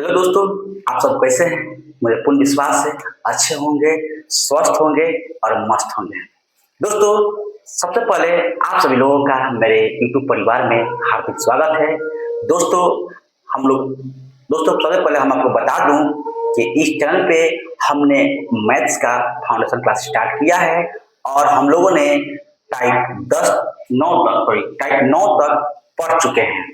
Hello दोस्तों, आप सब कैसे हैं? मुझे पूर्ण विश्वास है अच्छे होंगे, स्वस्थ होंगे और मस्त होंगे। दोस्तों, सबसे पहले आप सभी लोगों का मेरे यूट्यूब परिवार में हार्दिक स्वागत है। दोस्तों, हम लोग दोस्तों सबसे पहले हम आपको बता दूं कि इस चैनल पे हमने मैथ्स का फाउंडेशन क्लास स्टार्ट किया है और हम लोगों ने टाइप 9 तक पढ़ चुके हैं।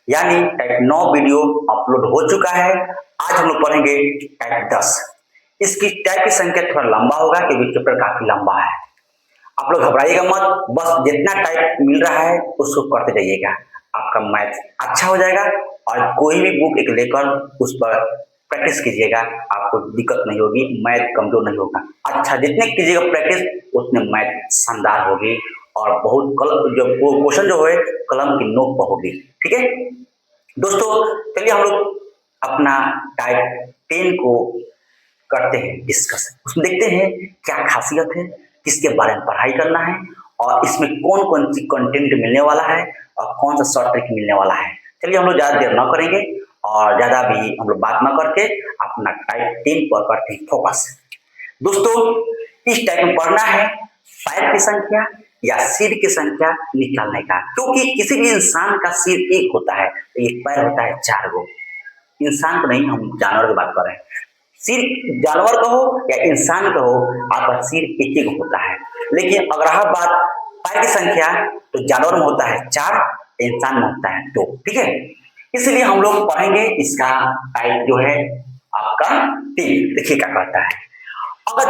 यानी टाइप 9 वीडियो अपलोड हो चुका है। आज हम लोग पढ़ेंगे टाइप 10। इसकी टाइप की संख्या थोड़ा लंबा होगा क्योंकि चैप्टर काफी लंबा है। आप लोग घबराइएगा मत, बस जितना टाइप मिल रहा है उसको करते जाइएगा। आपका मैथ अच्छा हो जाएगा और कोई भी बुक एक लेकर उस पर प्रैक्टिस कीजिएगा, आपको दिक्कत नहीं होगी, मैथ कमजोर नहीं होगा। अच्छा जितने कीजिएगा प्रैक्टिस उतने मैथ शानदार होगी और बहुत कलम जो क्वेश्चन जो है कलम की नोक पर होगी। ठीक है दोस्तों, चलिए हम लोग अपना टाइप 10 को करते हैं डिस्कस। उसमें देखते हैं क्या खासियत है, किसके बारे में पढ़ाई करना है और इसमें कौन कौन सी कंटेंट मिलने वाला है और कौन सा शॉर्ट ट्रिक मिलने वाला है। चलिए हम लोग ज्यादा देर न करेंगे और ज्यादा भी हम लोग बात न करके अपना टाइप 10 पर करते हैं फोकस। दोस्तों, इस टाइप में पढ़ना है पैर की संख्या या सिर की संख्या निकालने का, क्योंकि किसी भी इंसान का सिर एक होता है, एक पैर होता है 4 गो। इंसान को नहीं, हम जानवर की बात कर रहे हैं। सिर जानवर का हो या इंसान का हो, आपका सिर एक ही होता है। लेकिन अगर रहा बात पैर की संख्या, तो जानवर में होता है 4, इंसान में होता है 2। ठीक है, इसलिए हम लोग पढ़ेंगे इसका टाइप जो है आपका 3। देखिए क्या कहता है, अगर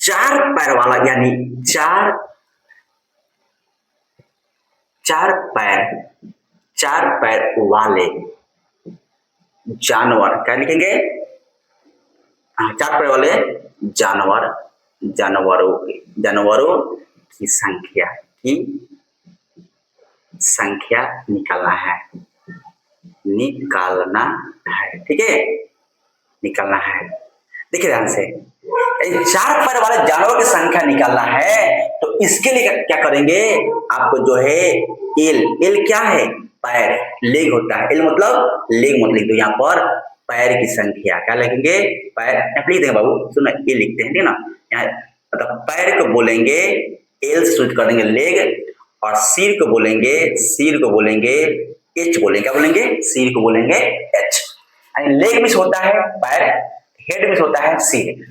4 पैर वाला यानी चार पैर वाले जानवर, क्या लिखेंगे? 4 पैर वाले जानवरों की संख्या निकालना है। ठीक है, निकालना है। देखिए ध्यान से, 4 पैर वाले जानवरों की संख्या निकालना है, तो इसके लिए क्या करेंगे? आपको जो है एल क्या है? पैर, लेग होता है। एल मतलब लेग मत लिख दो यहाँ पर, पैर की संख्या क्या लिखेंगे? पैर लिख देंगे बाबू, सुनो ए लिखते हैं, ठीक ना? यहाँ मतलब पैर को बोलेंगे एल से शुरू कर देंगे लेग, और सिर को बोलेंगे एच बोलेंगे। क्या बोलेंगे? सिर को बोलेंगे एच। लेग मिस होता है पैर, हेड मिस होता है सिर।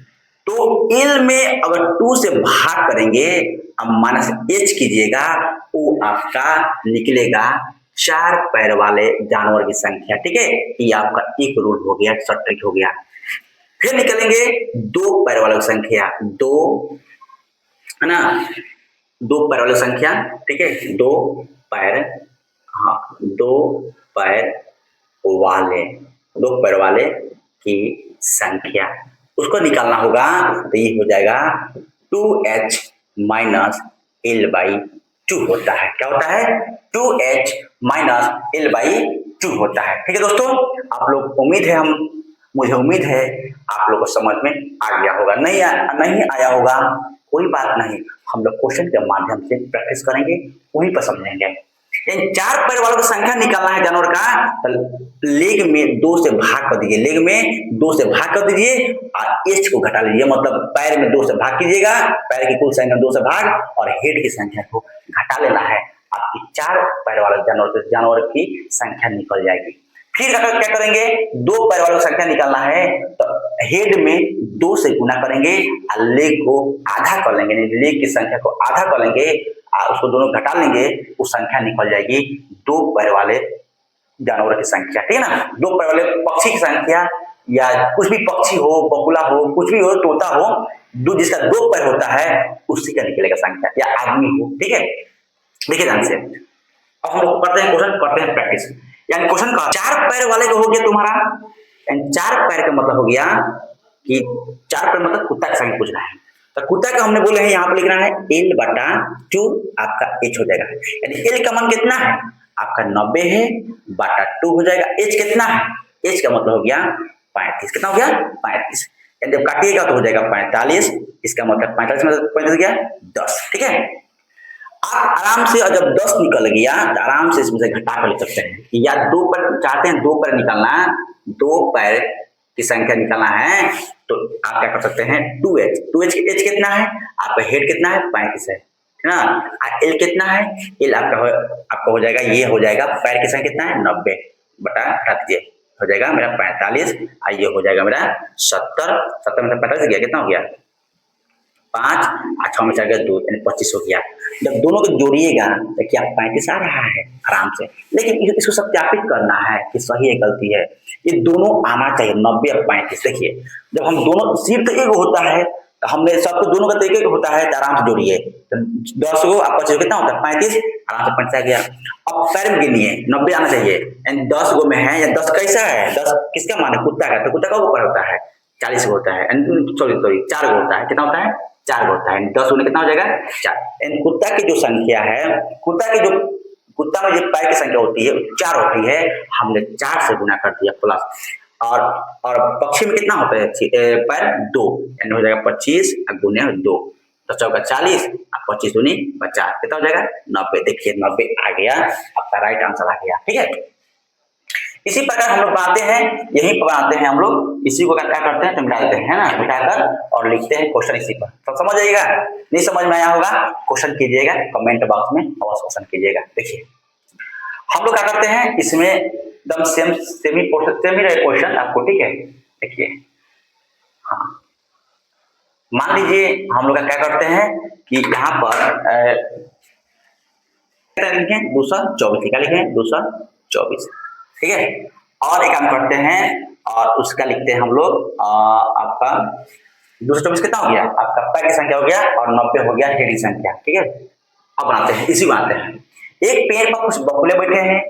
तो एल में अगर 2 से भाग करेंगे, अब माइनस एच कीजिएगा, वो आपका निकलेगा 4 पैर वाले जानवर की संख्या। ठीक है, ये आपका एक रूल हो गया, शॉर्ट ट्रिक हो गया। फिर निकलेंगे 2 पैर वालों की संख्या, 2 है ना, 2 पैर वाली संख्या। ठीक है, 2 पैर, हाँ 2 पैर वाले की संख्या उसको निकालना होगा। तो ये हो जाएगा 2h माइनस एल बाई 2 होता है। क्या होता है? 2h माइनस एल बाई 2 होता है। ठीक है दोस्तों, आप लोग मुझे उम्मीद है आप लोग को समझ में आ गया होगा। नहीं आया होगा कोई बात नहीं, हम लोग क्वेश्चन के माध्यम से प्रैक्टिस करेंगे, वहीं पर समझेंगे। 4 पैर वालों की संख्या निकालना है जानवर का, तो लेग में 2 से भाग कर दीजिए, और एच को घटा लीजिए, मतलब पैर में 2 से भाग कीजिएगा, पैर की कुल संख्या 2 से भाग और हेड की संख्या को घटा लेना है। आपकी 4 पैर वाले जानवर की संख्या निकल जाएगी। फिर क्या करेंगे? 2 पैर वालों की संख्या निकालना है, तो हेड में 2 से गुना करेंगे और लेग को आधा कर लेंगे, लेग की संख्या को आधा कर लेंगे, उसको दोनों घटा लेंगे, वो संख्या निकल जाएगी 2 पैर वाले जानवर की संख्या। ठीक है ना, 2 पैर वाले पक्षी की संख्या, या कुछ भी पक्षी हो, बगुला हो, कुछ भी हो, तोता हो, जिसका 2 पैर होता है उसी का निकलेगा संख्या, या आदमी हो। ठीक है, देखिए ध्यान से, अब हम लोग करते हैं प्रैक्टिस। यानी क्वेश्चन का 4 पैर वाले का हो गया तुम्हारा, 4 पैर का मतलब हो गया कि 4 पैर मतलब कुत्ता की संख्या पूछ रहा है, तो कुत्ता का हमने बोले हैं यहाँ पे लिखना है एल बटा 2, आपका एच हो जाएगा। यानी एल का मान कितना है? आपका 90 है, बटा 2 हो जाएगा। एच कितना है? एच का मतलब हो गया 35। कितना हो गया? 35। यानी जब काटिएगा तो हो जाएगा 45, इसका मतलब 45 में 35 गया 10। ठीक है, आप आराम से, और जब 10 निकल गया तो आराम से इसमें से घटा कर ले सकते हैं कि या 2 पर चाहते हैं, 2 पर निकालना, 2 पैर की संख्या निकालना है, तो आप क्या कर सकते हैं 2h। 2h एच कितना है, आपका हेड कितना है 35 है ना। एल कितना है, एल आपका हो जाएगा, ये हो जाएगा पैर की संख्या कितना है 90 बटा हटा दीजिए, हो जाएगा मेरा 45, और ये हो जाएगा मेरा 70। 70 में 45 गया, कितना हो गया 5, 6 में 4 गया 2, यानी 25 हो गया। जब दोनों को जोड़िएगा तो क्या 35 आ रहा है आराम से। लेकिन इसको सत्यापित करना है कि सही है गलती है, ये दोनों आना चाहिए 90 और 35। देखिए जब हम दोनों सिर्फ एक होता है तो हमने सबको दोनों का तरीके होता है, तो आराम से जोड़िए, तो 10 को आपका चाहिए कितना होता है 35, आराम से 35 आ गया। अब पैर में गिनिए 90 आना चाहिए, यानी 10 गो में है, या 10 कैसा है, 10 किसका मान है कुत्ता का, तो कुत्ता का ऊपर होता है 40 को होता है, सॉरी 4 को होता है, कितना होता है 4 को होता है, 10 होने कितना हो जाएगा 4। कुत्ता की जो संख्या है, कुत्ता में जो पैर की संख्या होती है 4 होती है, हमने 4 से गुना कर दिया प्लस, और पक्षी में कितना होता है पैर 2, यानी हो जाएगा 25 गुने 2, तो 4 का 40 और 25 दूनी 50, कितना हो जाएगा 90। देखिए 90 आ गया, आपका राइट आंसर आ गया। ठीक है, इसी प्रकार हम लोग बनाते हैं, यही बनाते हैं हम लोग, इसी को क्या करते हैं तो मिटाते हैं ना, मिटाकर और लिखते हैं क्वेश्चन इसी पर। सब समझ जाइएगा, नहीं समझ में आया होगा क्वेश्चन कीजिएगा कमेंट बॉक्स में, अवश्य क्वेश्चन कीजिएगा। देखिए हम लोग क्या करते हैं इसमें एकदम सेमी रहे क्वेश्चन आपको, ठीक है। देखिए हाँ, मान लीजिए हम लोग क्या करते हैं कि यहाँ पर 224 क्या लिखें 224, ठीक है। और एक काम करते हैं और उसका लिखते हैं हम लोग आपका 224 कितना हो गया, आपका पैर की संख्या हो गया, और 90 हो गया हेड की संख्या, ठीक है। अब बनाते हैं, इसी बनाते हैं। एक पेड़ पर कुछ बकुले बैठे हैं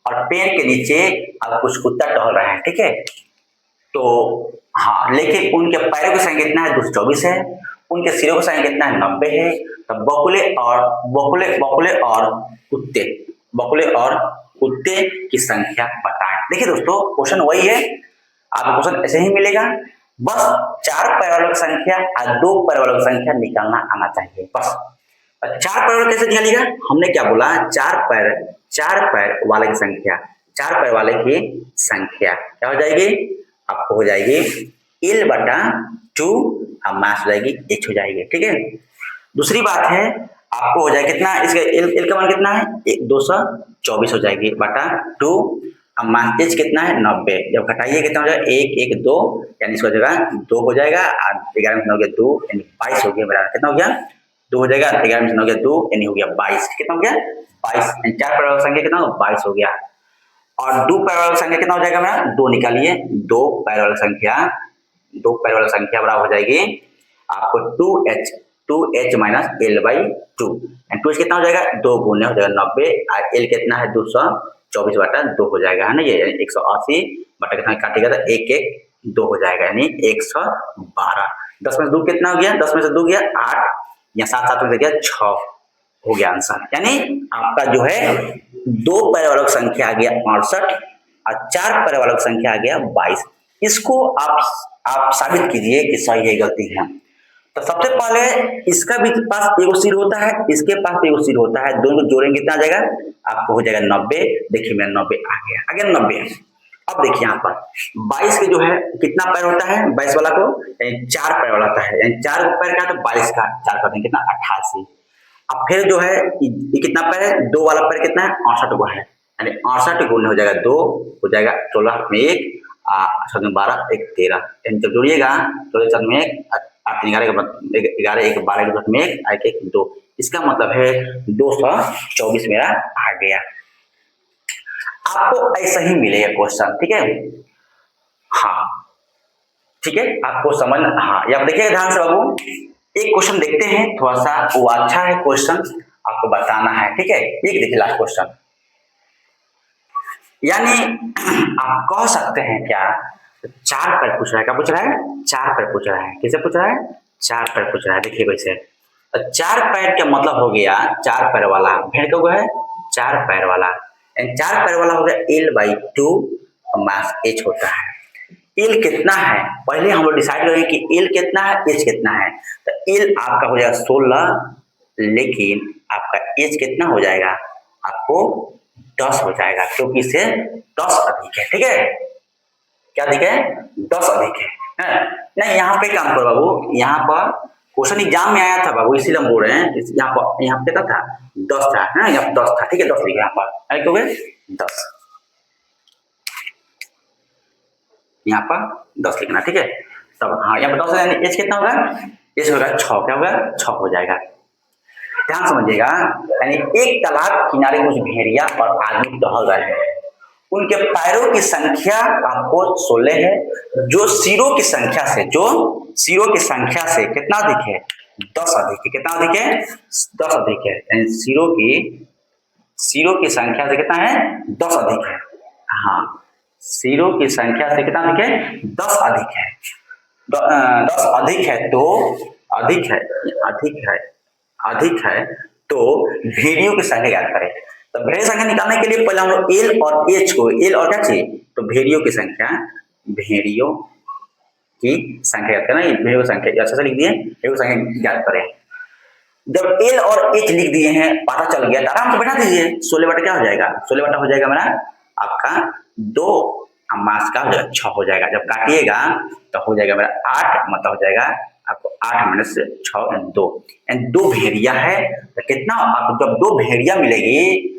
और पेड़ के नीचे अब कुछ कुत्ता टहल रहा है, ठीक है। तो हाँ, लेकिन उनके पैरों की संख्या कितना है 224 है, उनके सिरों की संख्या कितना है 90 है। तो बकुले और कुत्ते की संख्या बताएं। देखिए दोस्तों क्वेश्चन वही है, आपको क्वेश्चन ऐसे ही मिलेगा, बस 4 पैर वालों की संख्या और 2 पैर वालों की संख्या निकालना आना चाहिए बस। 4 पैर वाले कैसे निकालिएगा, हमने क्या बोला 4 पैर वाले की संख्या, 4 पैर वाले की संख्या क्या हो जाएगी, आपको हो जाएगी l बटा 2 और मास हो जाएगी h हो जाएगी, ठीक है। दूसरी बात है आपको हो जाएगा कितना, इसका l का मान कितना है 224 हो जाएगी बटा 2 और मास h कितना है 90, जब घटाइए कितना हो जाएगा 1 1 2, यानी इसका जगह 2 हो जाएगा, 11 में हो गया 2 यानी 22 हो गया मेरा, कितना हो गया 2 हो जाएगा, 11 में हो गया 2 यानी हो गया 22, कितना हो गया 22, 4 पैर वाला संख्या कितना 22 हो गया। और 2 पैर वाला संख्या कितना हो जाएगा मेरा 2 निकालिए, 2 पैर वाला संख्या बराबर हो जाएगी आपको 2h माइनस l/2, 2h कितना हो जाएगा 2 गुने हो जाएगा 90, और l कितना है 224 बटा 2 हो जाएगा, है ना, ये 180 बटा कितना काटेगा तो 1 1 2 हो जाएगा, यानी 112। 10 में से 2 कितना हो गया, 10 में से 2 गया 8, या 7 7 में से गया 6 हो गया आंसर। यानी आपका जो है 2 पैर वालों की संख्या आ गया 68 और 4 पैर वालों की संख्या आ गया 22। इसको आप साबित कीजिए कि सही है गलती है। तो सबसे पहले इसका भी पास एगो सिर होता है, इसके पास एगो सिर होता है, दोनों जोड़ेंगे कितना आ जाएगा, आपको हो जाएगा 90। देखिए मेरा 90 आ गया 90। अब देखिए यहाँ पर 22 के जो है कितना पैर होता है 22 वाला को, यानी 4 पैर वाला होता है, यानी 4 पैर का तो 22 का 4 करते हैं कितना 88। अब फिर जो है ये कितना पैर है, 2 वाला पैर कितना है 68 को है, यानी 68 गुने हो जाएगा 2 हो जाएगा 16 में 1 7 में 12 1 13, यानी जब जोड़िएगा 16 7 में 1 8 11 1 12 के में 1 1 2, इसका मतलब है 224 मेरा आ गया। आपको ऐसा ही मिलेगा क्वेश्चन, ठीक है। हाँ ठीक है, आपको समझ, हाँ ये आप देखिएगा ध्यान से बाबू, एक क्वेश्चन देखते हैं, थोड़ा सा वो अच्छा है क्वेश्चन, आपको बताना है, ठीक है। एक देखिए लास्ट क्वेश्चन, यानी आप कह सकते हैं क्या 4 पैर पूछ रहा है, क्या पूछ रहा है 4 पैर पूछ रहा है, किसे पूछ रहा है 4 पैर पूछ रहा है। देखिए कैसे, 4 पैर का मतलब हो गया 4 पैर वाला, भेड़ का है 4 पैर वाला, 4 पैर वाला हो गया l/2 मास h होता है। l कितना है पहले हम लोग डिसाइड करेंगे कि l कितना है h कितना है, तो l आपका हो जाएगा 16, लेकिन आपका एज कितना हो जाएगा, आपको 10 हो जाएगा, क्योंकि इससे 10 अधिक है। ठीक है, क्या अधिक है, 10 अधिक है। नहीं, यहाँ पे काम करो बाबू, यहाँ पर क्वेश्चन एग्जाम में आया था बाबू, इसीलिए हम बोल रहे हैं। यहाँ पे कितना था, 10 था, है ना, यहाँ पे 10 था। ठीक है, 10 लिखा यहाँ पर, क्यों 10, यहाँ पर 10 लिखना। ठीक है, तब हाँ यहाँ पर 10 यानी एज कितना होगा, एज होगा 6, क्या होगा 6 हो जाएगा। ध्यान समझिएगा, यानी एक तालाब किनारे कुछ भेड़िया और आदमी टहल रहे हैं। उनके पैरों की संख्या आपको 16 है, जो सिरों की संख्या से कितना अधिक है, 10 अधिक है। कितना अधिक है, 10 अधिक है, यानी सिरों की संख्या से कितना है, 10 अधिक है। हाँ, सिरों की संख्या से कितना अधिक है, 10 अधिक है। 10 अधिक है तो अधिक है तो भेड़ियों की संख्या ज्ञात करें। तो भेड़ियों संख्या निकालने के लिए पहले हम लोग एल और एच को, एल और क्या चाहिए, तो भेड़ियों की संख्या ज्ञात करना। भेड़ियों की संख्या ऐसे लिख दिए, भेड़ियों की संख्या ज्ञात करें। जब एल और एच लिख दिए हैं, पता चल गया, तो आराम से बैठा दीजिए। 16 बटा क्या हो जाएगा, 16 बटा हो जाएगा मेरा आपका 2, मास का 6 हो जाएगा। जब काटिएगा तो हो जाएगा मेरा 8, मतलब हो जाएगा आपको 8 माइनस 6 2, एंड 2 भेड़िया है तो कितना, आपको जब 2 भेड़िया मिलेगी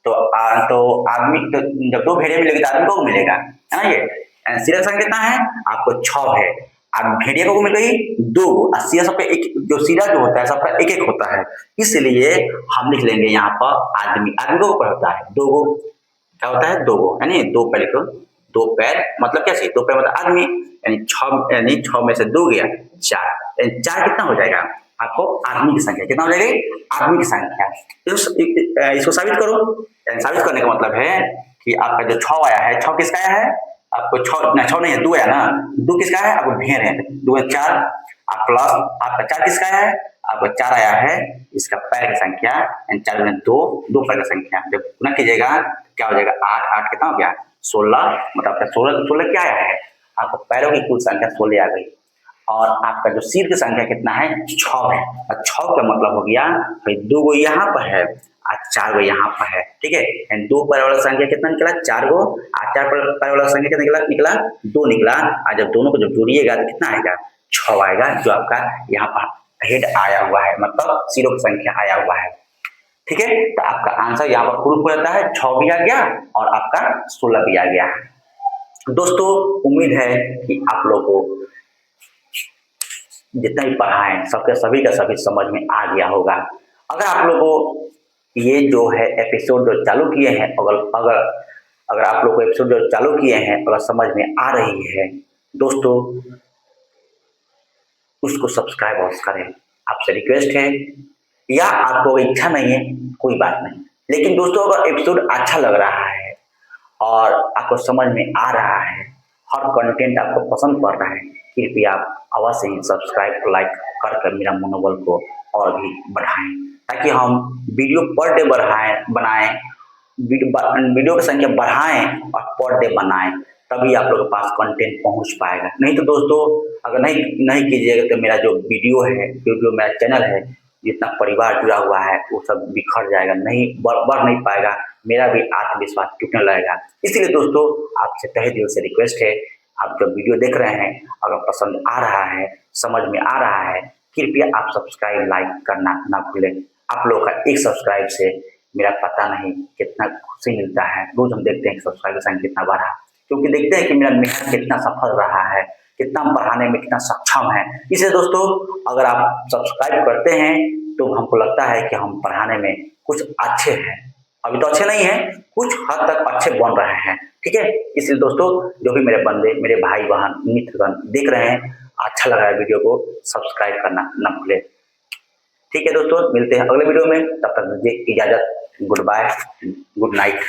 तो आदमी, तो जब 2 भेड़िया मिलेगी तो आदमी को मिलेगा, है ना। ये सीधा संख्या कितना है, आपको 6 है, अब भेड़िया को मिल गई 2, और सीधा सबका एक, जो सीधा जो होता है सबका एक एक होता है, इसलिए हम लिख लेंगे यहाँ पर आदमी को ऊपर होता है 2 गो, क्या होता है 2 गो, यानी 2 पैर लिखो, 2 पैर मतलब क्या चाहिए, 2 पैर मतलब आदमी, यानी 6 में से 2 गया 4, 4 कितना हो जाएगा आपको, आदमी की संख्या कितना हो जाएगी, आदमी की संख्या। इसको साबित करो। साबित करने का मतलब है कि आपका जो 6 आया है, 6 किसका आया है, आपको 6 नहीं है, 2 आया ना, 2 किसका है, आपको भेड़ है, 2 है 4, आप प्लस आपका 4 किसका है, आपको 4 आया है, इसका पैर की संख्या 4 में 2 पैर की संख्या, जब गुना कीजिएगा क्या हो जाएगा, 8 कितना हो गया 16, मतलब आपका 16 क्या आया है, आपको पैरों की कुल संख्या 16 आ गई। और आपका जो सिर की संख्या कितना है, 6 है, और 6 का मतलब हो गया भाई 2 गो यहाँ पर है और 4 गो यहाँ पर है। ठीक है, 2 पैर वाला संख्या कितना निकला, 4 गो, और 4 पैर वाला संख्या कितना निकला 2 निकला, और जब दोनों को जब जोड़िएगा तो कितना आएगा, 6 आएगा, जो आपका यहाँ पर हेड आया हुआ है, मतलब सिरों की संख्या आया हुआ है। ठीक है, तो आपका आंसर यहाँ पर प्रूफ हो जाता है, 6 भी आ गया और आपका 16 भी आ गया है। दोस्तों, उम्मीद है कि आप लोगों को जितना भी पढ़ाएं सभी का सभी समझ में आ गया होगा। अगर आप लोगों को ये जो है एपिसोड जो चालू किए हैं, अगर आप लोग को एपिसोड जो चालू किए हैं अगर समझ में आ रही है दोस्तों, उसको सब्सक्राइब अवश्य करें, आपसे रिक्वेस्ट है। या आपको इच्छा नहीं है, कोई बात नहीं, लेकिन दोस्तों अगर एपिसोड अच्छा लग रहा है और आपको समझ में आ रहा है, हर कंटेंट आपको पसंद पड़ रहा है, कृपया आप अवश्य ही सब्सक्राइब लाइक कर मेरा मनोबल को और भी बढ़ाएं, ताकि हम वीडियो पर डे बनाएं, वीडियो की संख्या बढ़ाएं और पर डे बनाएं, तभी आप लोगों के पास कंटेंट पहुंच पाएगा। नहीं तो दोस्तों अगर नहीं कीजिएगा तो मेरा जो वीडियो है, जो मेरा चैनल है, जितना परिवार जुड़ा हुआ है वो सब बिखर जाएगा, नहीं बढ़ नहीं पाएगा, मेरा भी आत्मविश्वास टूटने लगेगा। इसलिए दोस्तों आपसे तहे दिल से रिक्वेस्ट है, आप जब वीडियो देख रहे हैं अगर पसंद आ रहा है, समझ में आ रहा है, कृपया आप सब्सक्राइब लाइक करना ना भूलें। आप लोगों का एक सब्सक्राइब से मेरा पता नहीं कितना खुशी मिलता है। रोज हम देखते हैं सब्सक्राइबर संख्या कितना बढ़ा, क्योंकि देखते हैं कि मेरा मेहनत कितना सफल रहा है, कितना पढ़ाने में कितना सक्षम है। इसलिए दोस्तों अगर आप सब्सक्राइब करते हैं तो हमको लगता है कि हम पढ़ाने में कुछ अच्छे हैं, अभी तो अच्छे नहीं है, कुछ हद तक अच्छे बन रहे हैं। ठीक है, इसलिए दोस्तों जो भी मेरे बंदे, मेरे भाई बहन मित्रगण देख रहे हैं, अच्छा लग रहा है वीडियो को, सब्सक्राइब करना ना भूलें। ठीक है दोस्तों, मिलते हैं अगले वीडियो में, तब तक दीजिए इजाजत, गुड बाय, गुड नाइट।